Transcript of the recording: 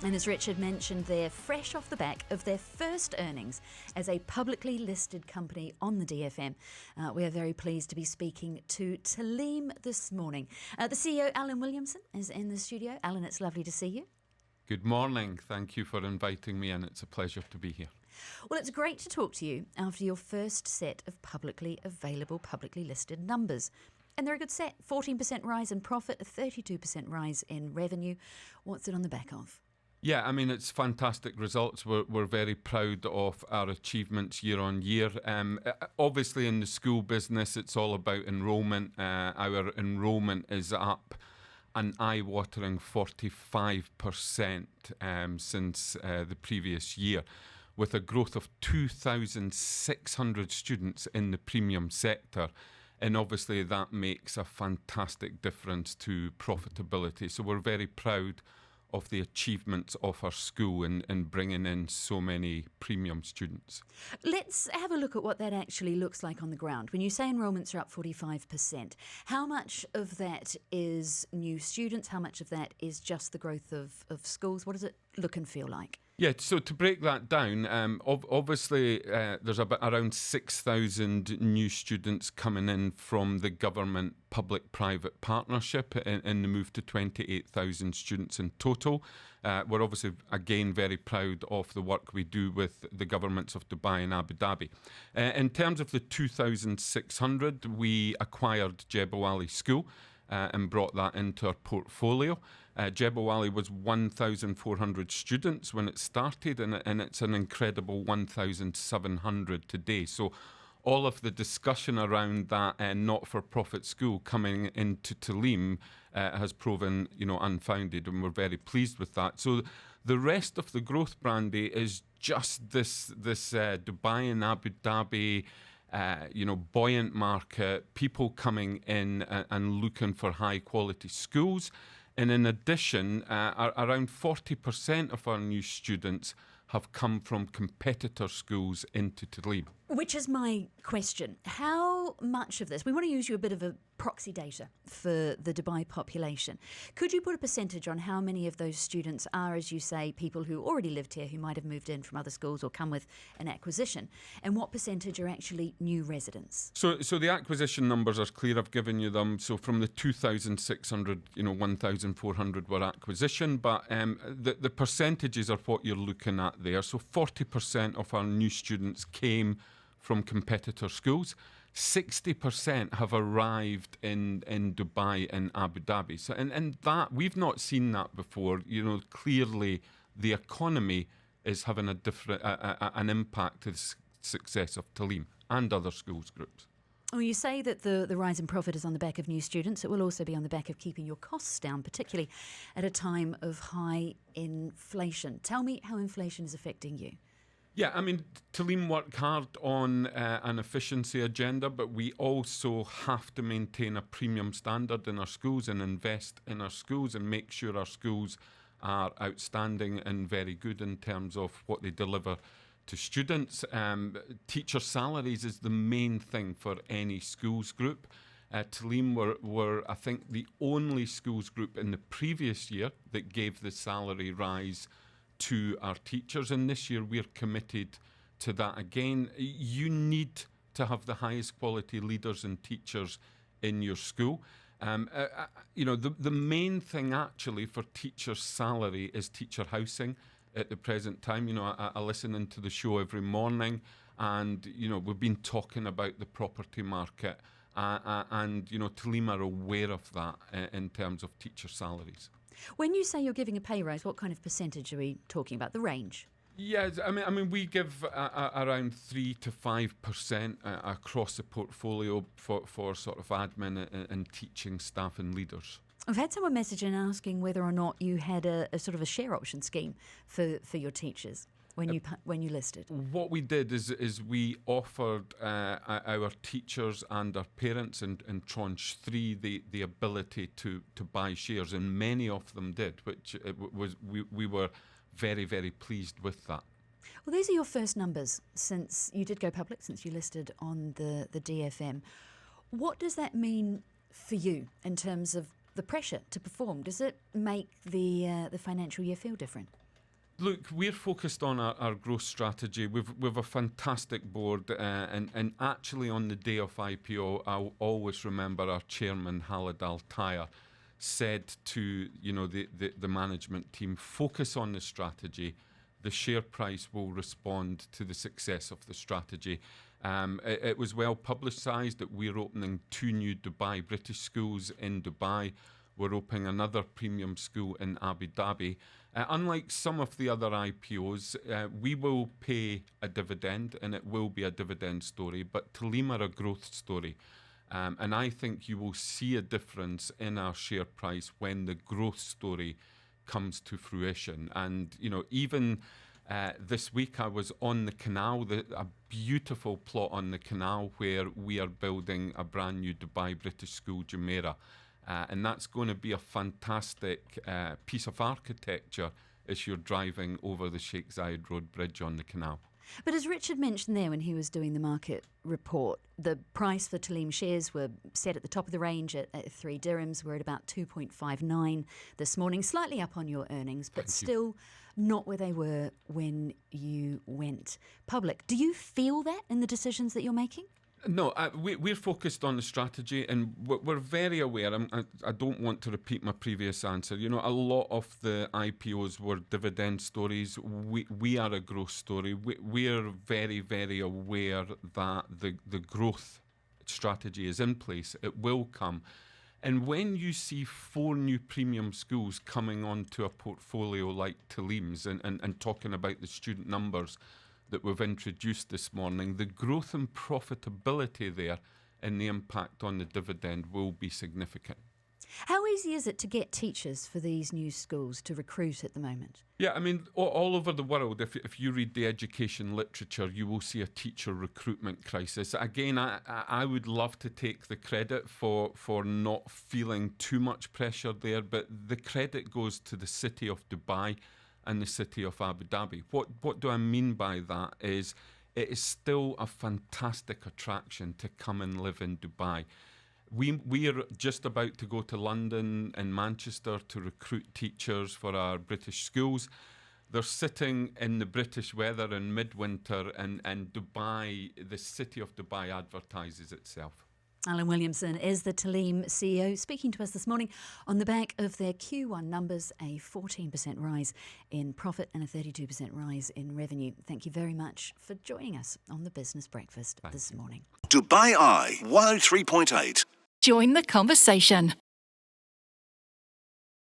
And as Richard mentioned, they're fresh off the back of their first earnings as a publicly listed company on the DFM. We are very pleased to be speaking to Taaleem this morning. The CEO, Alan Williamson, is in the studio. Alan, it's lovely to see you. Good morning. Thank you for inviting me in. It's a pleasure to be here. Well, it's great to talk to you after your first set of publicly available, publicly listed numbers. And they're a good set. 14% rise in profit, a 32% rise in revenue. What's it on the back of? Yeah, I mean, it's fantastic results. We're very proud of our achievements year on year. Obviously, in the school business, it's all about enrolment. Our enrolment is up an eye-watering 45% since the previous year, with a growth of 2,600 students in the premium sector. And obviously, that makes a fantastic difference to profitability. So we're very proud of the achievements of our school in bringing in so many premium students. Let's have a look at what that actually looks like on the ground. When you say enrolments are up 45%, how much of that is new students? How much of that is just the growth of schools? What does it look and feel like? Yeah, so to break that down, obviously there's around 6,000 new students coming in from the government public-private partnership in the move to 28,000 students in total. We're obviously, again, very proud of the work we do with the governments of Dubai and Abu Dhabi. In terms of the 2,600, we acquired Jebel School and brought that into our portfolio. Jebel was 1,400 students when it started, and it's an incredible 1,700 today. So all of the discussion around that not-for-profit school coming into Taaleem has proven, unfounded, and we're very pleased with that. So the rest of the growth, Brandy, is just this Dubai and Abu Dhabi buoyant market, people coming in and looking for high quality schools. And in addition, around 40% of our new students have come from competitor schools into Taaleem. Which is my question. How much of this, we want to use you a bit of a proxy data for the Dubai population. Could you put a percentage on how many of those students are, as you say, people who already lived here, who might have moved in from other schools or come with an acquisition, and what percentage are actually new residents? So the acquisition numbers are clear. I've given you them. So from the 2,600, 1,400 were acquisition, but the percentages are what you're looking at there. So 40% of our new students came from competitor schools. 60% have arrived in Dubai and Abu Dhabi. So, and that, we've not seen that before. Clearly the economy is having an impact to the success of Taaleem and other schools groups. Well, you say that the rise in profit is on the back of new students. It will also be on the back of keeping your costs down, particularly at a time of high inflation. Tell me how inflation is affecting you. Yeah, I mean, Taaleem work hard on an efficiency agenda, but we also have to maintain a premium standard in our schools and invest in our schools and make sure our schools are outstanding and very good in terms of what they deliver to students. Teacher salaries is the main thing for any schools group. Taaleem were, I think, the only schools group in the previous year that gave the salary rise to our teachers, and this year we're committed to that again. You need to have the highest quality leaders and teachers in your school. The main thing actually for teachers' salary is teacher housing at the present time. I listen into the show every morning, and we've been talking about the property market, and Taaleem are aware of that in terms of teacher salaries. When you say you're giving a pay rise, what kind of percentage are we talking about? The range? Yes, I mean we give around 3 to 5% across the portfolio for sort of admin and teaching staff and leaders. I've had someone message in asking whether or not you had a sort of a share option scheme for your teachers when you listed. What we did is we offered our teachers and our parents in tranche 3 the ability to buy shares, and many of them did, which we were very, very pleased with that. Well, these are your first numbers since you did go public, since you listed on the DFM. What does that mean for you in terms of the pressure to perform? Does it make the financial year feel different? Look, we're focused on our growth strategy. We've a fantastic board, and actually on the day of IPO, I'll always remember our chairman, Khalid Al-Tayar, said to the management team, focus on the strategy. The share price will respond to the success of the strategy. It was well publicised that we're opening 2 new Dubai British schools in Dubai. We're opening another premium school in Abu Dhabi. Unlike some of the other IPOs, we will pay a dividend, and it will be a dividend story, but Taaleem are a growth story. And I think you will see a difference in our share price when the growth story comes to fruition. And, even this week I was on the canal, a beautiful plot on the canal where we are building a brand new Dubai British school, Jumeirah. And that's going to be a fantastic piece of architecture as you're driving over the Sheikh Zayed Road Bridge on the canal. But as Richard mentioned there when he was doing the market report, the price for Taaleem shares were set at the top of the range at 3 dirhams. We're at about 2.59 this morning, slightly up on your earnings, but still not where they were when you went public. Do you feel that in the decisions that you're making? No, we're focused on the strategy, and we're very aware. I don't want to repeat my previous answer. A lot of the IPOs were dividend stories. We are a growth story. We're very, very aware that the growth strategy is in place. It will come. And when you see 4 new premium schools coming onto a portfolio like Taaleem's and talking about the student numbers that we've introduced this morning, the growth and profitability there and the impact on the dividend will be significant. How easy is it to get teachers for these new schools to recruit at the moment? Yeah, I mean, all over the world, if you read the education literature, you will see a teacher recruitment crisis. Again, I would love to take the credit for not feeling too much pressure there, but the credit goes to the city of Dubai and the city of Abu Dhabi. What do I mean by that is it is still a fantastic attraction to come and live in Dubai. We are just about to go to London and Manchester to recruit teachers for our British schools. They're sitting in the British weather in midwinter, and Dubai, the city of Dubai, advertises itself. Alan Williamson is the Taaleem CEO, speaking to us this morning on the back of their Q1 numbers, a 14% rise in profit and a 32% rise in revenue. Thank you very much for joining us on the Business Breakfast this morning. Dubai Eye 103.8. Join the conversation.